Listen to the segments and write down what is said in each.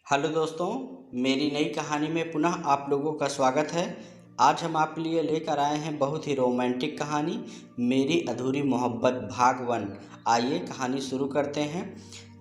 Hello दोस्तों, मेरी नई कहानी में पुनः आप लोगों का स्वागत है। आज हम आपके लिए लेकर आए हैं बहुत ही रोमांटिक कहानी, मेरी अधूरी मोहब्बत भाग 1। आइए कहानी शुरू करते हैं।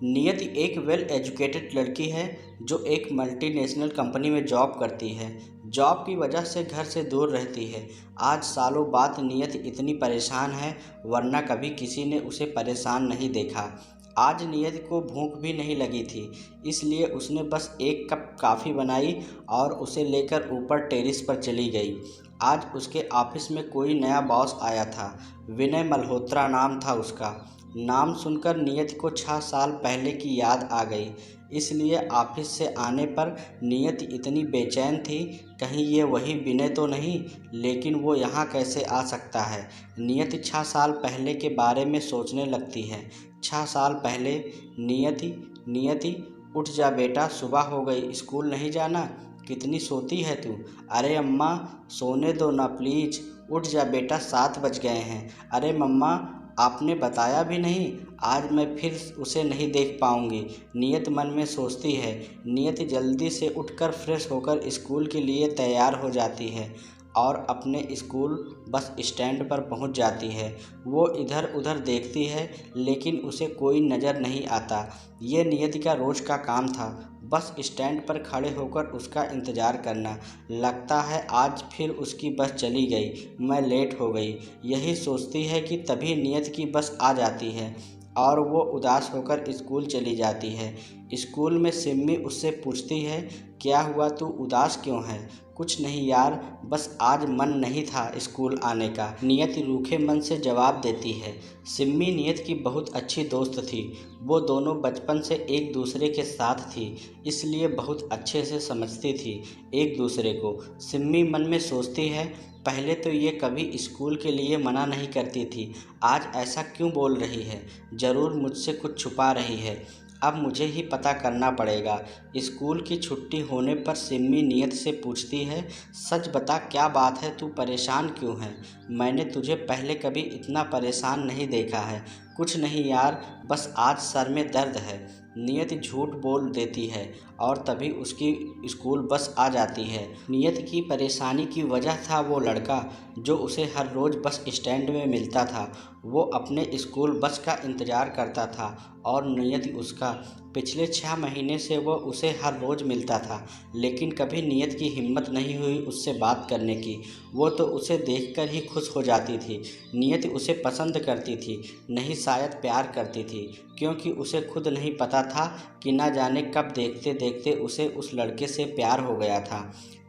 नियति एक वेल एजुकेटेड लड़की है जो एक मल्टीनेशनल कंपनी में जॉब करती है। जॉब की वजह से घर से दूर रहती है। आज सालों बाद नियति इतनी परेशान है, वरना कभी किसी ने उसे परेशान नहीं देखा। आज नियति को भूख भी नहीं लगी थी, इसलिए उसने बस एक कप कॉफ़ी बनाई और उसे लेकर ऊपर टेरेस पर चली गई। आज उसके ऑफिस में कोई नया बॉस आया था। विनय मल्होत्रा नाम था उसका। नाम सुनकर नियति को 6 साल पहले की याद आ गई, इसलिए ऑफिस से आने पर नियति इतनी बेचैन थी, कहीं ये वही विनय तो नहीं, लेकिन वो यहाँ कैसे आ सकता है। नियति 6 साल पहले के बारे में सोचने लगती है। 6 साल पहले नियति नियति उठ जा बेटा, सुबह हो गई, स्कूल नहीं जाना? कितनी सोती है तू? अरे अम्मा सोने दो ना प्लीज, उठ जा बेटा, 7 बज गए हैं। अरे मम्मा आपने बताया भी नहीं, आज मैं फिर उसे नहीं देख पाऊंगी, नियत मन में सोचती है। नियत जल्दी से उठकर फ्रेश होकर स्कूल के लिए तैयार हो जाती है और अपने स्कूल बस स्टैंड पर पहुंच जाती है। वो इधर उधर देखती है, लेकिन उसे कोई नज़र नहीं आता। ये नियति का रोज़ का काम था, बस स्टैंड पर खड़े होकर उसका इंतज़ार करना। लगता है आज फिर उसकी बस चली गई, मैं लेट हो गई, यही सोचती है कि तभी नियति की बस आ जाती है और वो उदास होकर स्कूल चली जाती है। स्कूल में सिम्मी उससे पूछती है, क्या हुआ, तू उदास क्यों है? कुछ नहीं यार, बस आज मन नहीं था स्कूल आने का, नियति रूखे मन से जवाब देती है। सिम्मी नियति की बहुत अच्छी दोस्त थी। वो दोनों बचपन से एक दूसरे के साथ थी, इसलिए बहुत अच्छे से समझती थी एक दूसरे को। सिम्मी मन में सोचती है, पहले तो ये कभी स्कूल के लिए मना नहीं करती थी, आज ऐसा क्यों बोल रही है? ज़रूर मुझसे कुछ छुपा रही है। अब मुझे ही पता करना पड़ेगा। स्कूल की छुट्टी होने पर सिम्मी नियत से पूछती है, सच बता क्या बात है, तू परेशान क्यों है? मैंने तुझे पहले कभी इतना परेशान नहीं देखा है। कुछ नहीं यार, बस आज सर में दर्द है। नियत झूठ बोल देती है और तभी उसकी स्कूल बस आ जाती है। नियत की परेशानी की वजह था वो लड़का जो उसे हर रोज़ बस स्टैंड में मिलता था। वो अपने स्कूल बस का इंतज़ार करता था और नियत उसका। पिछले 6 महीने से वो उसे हर रोज़ मिलता था, लेकिन कभी नियत की हिम्मत नहीं हुई उससे बात करने की। वो तो उसे देखकर ही खुश हो जाती थी। नियत उसे पसंद करती थी, नहीं शायद प्यार करती थी, क्योंकि उसे खुद नहीं पता था कि न जाने कब देखते देखते उसे उस लड़के से प्यार हो गया था।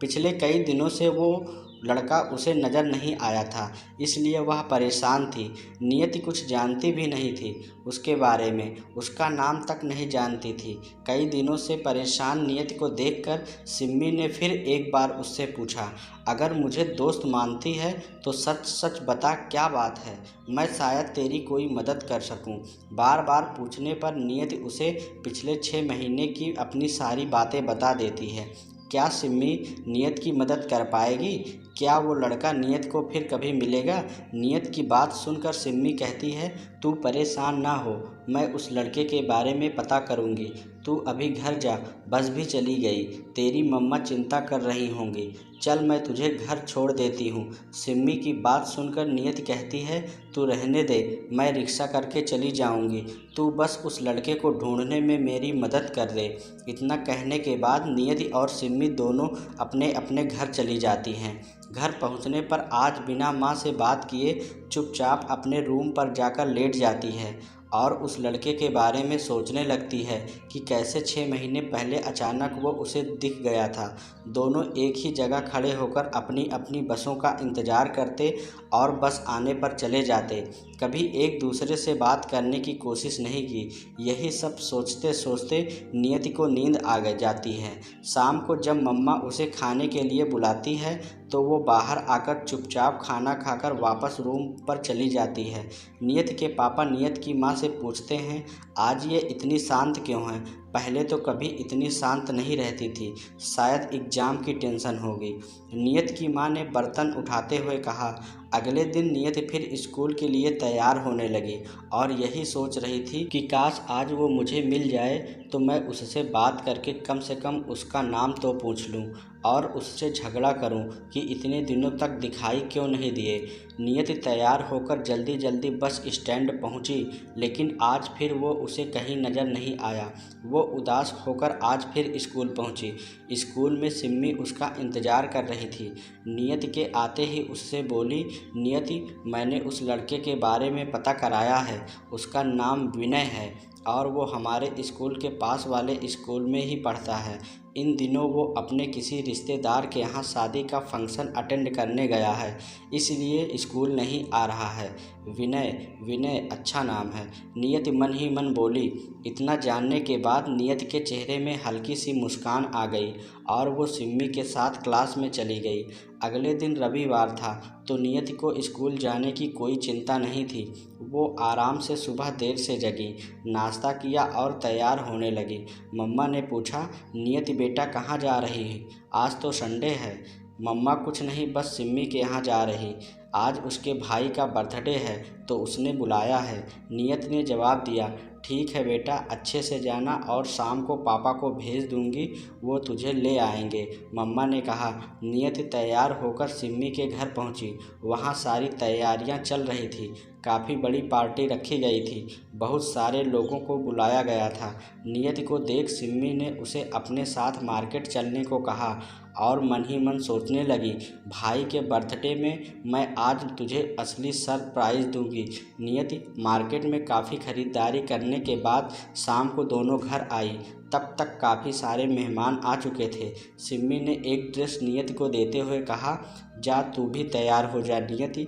पिछले कई दिनों से वो लड़का उसे नज़र नहीं आया था, इसलिए वह परेशान थी। नियति कुछ जानती भी नहीं थी उसके बारे में, उसका नाम तक नहीं जानती थी। कई दिनों से परेशान नियति को देखकर सिम्मी ने फिर एक बार उससे पूछा, अगर मुझे दोस्त मानती है तो सच सच बता क्या बात है, मैं शायद तेरी कोई मदद कर सकूं। बार बार पूछने पर नियति उसे पिछले 6 महीने की अपनी सारी बातें बता देती है। क्या सिम्मी नियत की मदद कर पाएगी? क्या वो लड़का नियत को फिर कभी मिलेगा? नियत की बात सुनकर सिम्मी कहती है, तू परेशान ना हो, मैं उस लड़के के बारे में पता करूँगी। तू अभी घर जा, बस भी चली गई, तेरी मम्मा चिंता कर रही होंगी। चल मैं तुझे घर छोड़ देती हूँ। सिम्मी की बात सुनकर नियत कहती है, तू रहने दे, मैं रिक्शा करके चली जाऊँगी, तू बस उस लड़के को ढूंढने में मेरी मदद कर दे। इतना कहने के बाद नियति और सिम्मी दोनों अपने अपने घर चली जाती हैं। घर पहुंचने पर आज बिना माँ से बात किए चुपचाप अपने रूम पर जाकर लेट जाती है और उस लड़के के बारे में सोचने लगती है कि कैसे 6 महीने पहले अचानक वो उसे दिख गया था। दोनों एक ही जगह खड़े होकर अपनी अपनी बसों का इंतज़ार करते और बस आने पर चले जाते, कभी एक दूसरे से बात करने की कोशिश नहीं की। यही सब सोचते सोचते नियति को नींद आ जाती है। शाम को जब मम्मा उसे खाने के लिए बुलाती है तो वो बाहर आकर चुपचाप खाना खाकर वापस रूम पर चली जाती है। नियत के पापा नियत की माँ से पूछते हैं, आज ये इतनी शांत क्यों है? पहले तो कभी इतनी शांत नहीं रहती थी, शायद एग्ज़ाम की टेंशन होगी। नियत की माँ ने बर्तन उठाते हुए कहा, अगले दिन नियति फिर स्कूल के लिए तैयार होने लगी और यही सोच रही थी कि काश आज वो मुझे मिल जाए तो मैं उससे बात करके कम से कम उसका नाम तो पूछ लूँ और उससे झगड़ा करूं कि इतने दिनों तक दिखाई क्यों नहीं दिए। नियति तैयार होकर जल्दी जल्दी बस स्टैंड पहुंची, लेकिन आज फिर वो उसे कहीं नज़र नहीं आया। वो उदास होकर आज फिर स्कूल पहुंची। स्कूल में सिम्मी उसका इंतज़ार कर रही थी। नियति के आते ही उससे बोली, नियति, मैंने उस लड़के के बारे में पता कराया है। उसका नाम विनय है और वो हमारे स्कूल के पास वाले स्कूल में ही पढ़ता है। इन दिनों वो अपने किसी रिश्तेदार के यहाँ शादी का फंक्शन अटेंड करने गया है, इसलिए स्कूल नहीं आ रहा है। विनय, विनय अच्छा नाम है, नियति मन ही मन बोली। इतना जानने के बाद नियति के चेहरे में हल्की सी मुस्कान आ गई और वो सिम्मी के साथ क्लास में चली गई। अगले दिन रविवार था तो नियति को स्कूल जाने की कोई चिंता नहीं थी। वो आराम से सुबह देर से जगी, नाश्ता किया और तैयार होने लगी। मम्मा ने पूछा, नियति बेटा कहाँ जा रही है? आज तो संडे है। मम्मा कुछ नहीं, बस सिम्मी के यहाँ जा रही। आज उसके भाई का बर्थडे है तो उसने बुलाया है। नियति ने जवाब दिया, ठीक है बेटा, अच्छे से जाना और शाम को पापा को भेज दूंगी, वो तुझे ले आएंगे। मम्मा ने कहा। नियति तैयार होकर सिम्मी के घर पहुंची। वहां सारी तैयारियां चल रही थी। काफ़ी बड़ी पार्टी रखी गई थी, बहुत सारे लोगों को बुलाया गया था। नियति को देख सिम्मी ने उसे अपने साथ मार्केट चलने को कहा और मन ही मन सोचने लगी, भाई के बर्थडे में मैं आज तुझे असली सरप्राइज़ दूंगी। नियति मार्केट में काफ़ी ख़रीदारी करने के बाद शाम को दोनों घर आई। तब तक काफ़ी सारे मेहमान आ चुके थे। सिम्मी ने एक ड्रेस नियति को देते हुए कहा, जा तू भी तैयार हो जा नियति,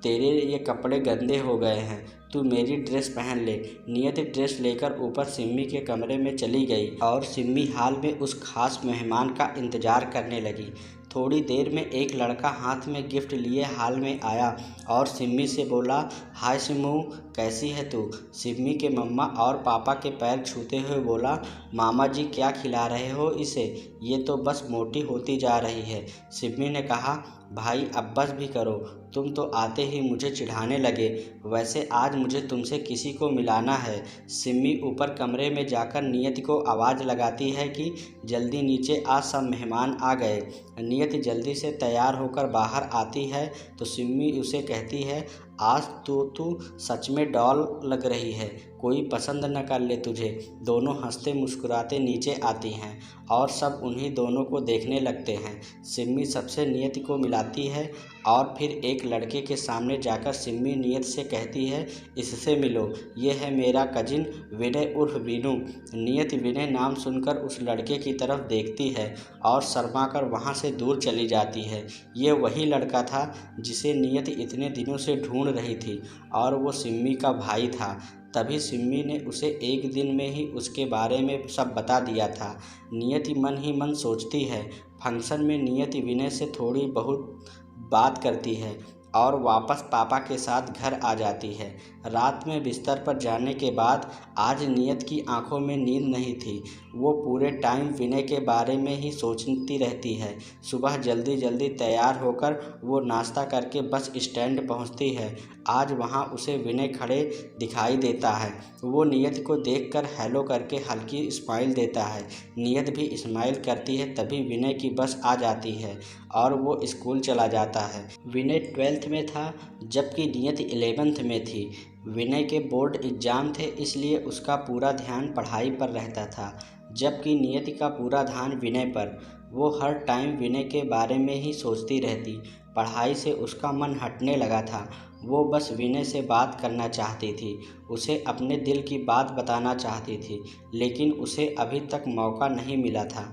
तेरे ये कपड़े गंदे हो गए हैं, तू मेरी ड्रेस पहन ले। नियति ड्रेस लेकर ऊपर सिम्मी के कमरे में चली गई और सिम्मी हाल में उस खास मेहमान का इंतज़ार करने लगी। थोड़ी देर में एक लड़का हाथ में गिफ्ट लिए हाल में आया और सिम्मी से बोला, हाय सिम्मू, कैसी है तू? सिम्मी के मम्मा और पापा के पैर छूते हुए बोला, मामा जी क्या खिला रहे हो इसे? ये तो बस मोटी होती जा रही है। सिम्मी ने कहा, भाई अब बस भी करो, तुम तो आते ही मुझे चिढ़ाने लगे। वैसे आज मुझे तुमसे किसी को मिलाना है। सिम्मी ऊपर कमरे में जाकर नियति को आवाज़ लगाती है कि जल्दी नीचे आ, सब मेहमान आ गए। नियति जल्दी से तैयार होकर बाहर आती है तो सिम्मी उसे कहती है, आज तो तू सच में डॉल लग रही है, कोई पसंद न कर ले तुझे। दोनों हंसते मुस्कुराते नीचे आती हैं और सब उन्हीं दोनों को देखने लगते हैं। सिम्मी सबसे नियति को मिलाती है और फिर एक लड़के के सामने जाकर सिम्मी नियति से कहती है, इससे मिलो, ये है मेरा कजिन विनय उर्फ वीनू। नियति विनय नाम सुनकर उस लड़के की तरफ देखती है और शर्मा कर वहाँ से दूर चली जाती है। ये वही लड़का था जिसे नियति इतने दिनों से ढूंढ रही थी और वो सिम्मी का भाई था। तभी सिम्मी ने उसे एक दिन में ही उसके बारे में सब बता दिया था। नियति मन ही मन सोचती है। फंक्शन में नियति विनय से थोड़ी बहुत बात करती है और वापस पापा के साथ घर आ जाती है। रात में बिस्तर पर जाने के बाद आज नियति की आंखों में नींद नहीं थी। वो पूरे टाइम विनय के बारे में ही सोचती रहती है। सुबह जल्दी जल्दी तैयार होकर वो नाश्ता करके बस स्टैंड पहुंचती है। आज वहां उसे विनय खड़े दिखाई देता है। वो नियति को देखकर हेलो करके हल्की स्माइल देता है। नियति भी स्माइल करती है। तभी विनय की बस आ जाती है और वो स्कूल चला जाता है। विनय 12th में था जबकि नियति 11th में थी। विनय के बोर्ड एग्ज़ाम थे, इसलिए उसका पूरा ध्यान पढ़ाई पर रहता था, जबकि नियति का पूरा ध्यान विनय पर। वो हर टाइम विनय के बारे में ही सोचती रहती। पढ़ाई से उसका मन हटने लगा था। वो बस विनय से बात करना चाहती थी, उसे अपने दिल की बात बताना चाहती थी, लेकिन उसे अभी तक मौका नहीं मिला था।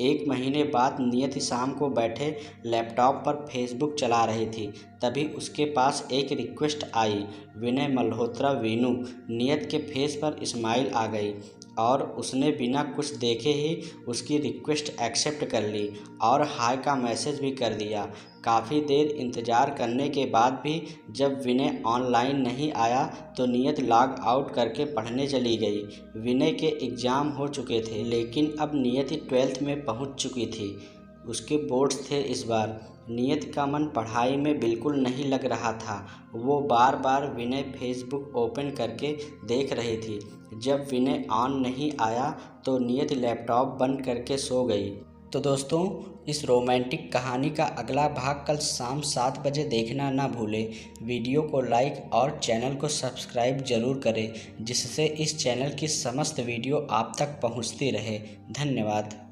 एक महीने बाद नियति शाम को बैठे लैपटॉप पर फेसबुक चला रही थी। तभी उसके पास एक रिक्वेस्ट आई, विनय मल्होत्रा वीनू। नियति के फेस पर स्माइल आ गई और उसने बिना कुछ देखे ही उसकी रिक्वेस्ट एक्सेप्ट कर ली और हाय का मैसेज भी कर दिया। काफ़ी देर इंतज़ार करने के बाद भी जब विनय ऑनलाइन नहीं आया तो नियति लॉग आउट करके पढ़ने चली गई। विनय के एग्ज़ाम हो चुके थे, लेकिन अब नियति 12th में पहुंच चुकी थी। उसके बोर्ड्स थे इस बार। नियति का मन पढ़ाई में बिल्कुल नहीं लग रहा था। वो बार बार विनय फेसबुक ओपन करके देख रही थी। जब विनय ऑन नहीं आया तो नियति लैपटॉप बंद करके सो गई। तो दोस्तों, इस रोमांटिक कहानी का अगला भाग कल शाम 7 बजे देखना ना भूलें। वीडियो को लाइक और चैनल को सब्सक्राइब जरूर करें, जिससे इस चैनल की समस्त वीडियो आप तक पहुंचती रहे। धन्यवाद।